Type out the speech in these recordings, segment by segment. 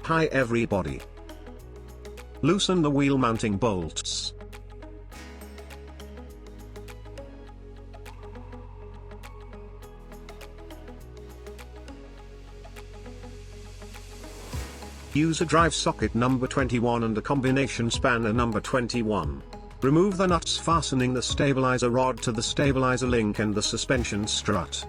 Hi everybody. Loosen the wheel mounting bolts. Use a drive socket number 21 and a combination spanner number 21. Remove the nuts fastening the stabilizer rod to the stabilizer link and the suspension strut.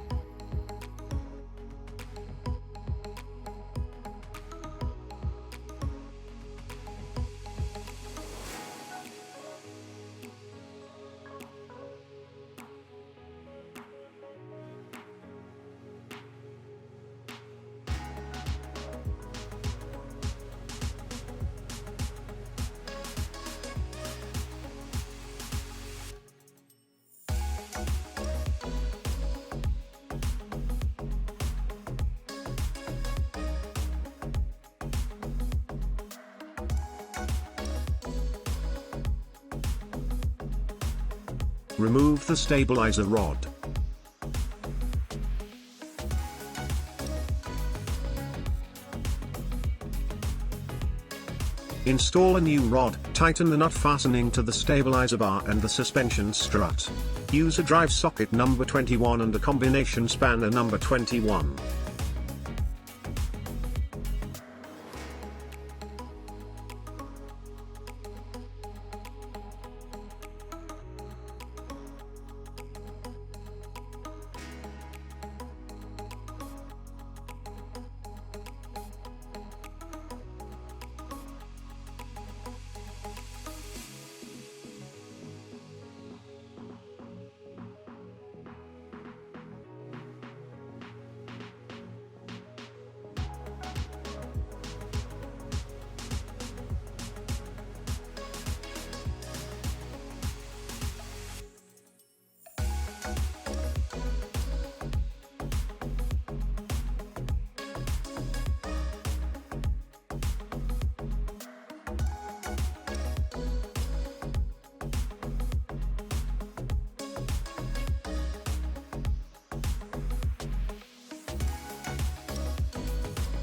Remove the stabilizer rod. Install a new rod, tighten the nut fastening to the stabilizer bar and the suspension strut. Use a drive socket number 21 and a combination spanner number 21.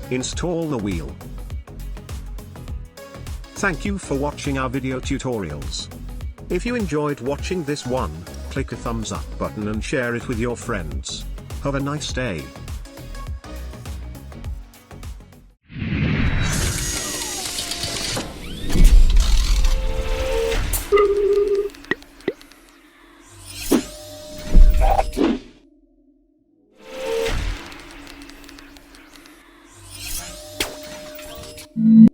Install the wheel. Thank you for watching our video tutorials. If you enjoyed watching this one, click a thumbs up button and share it with your friends. Have a nice day. Mm-hmm.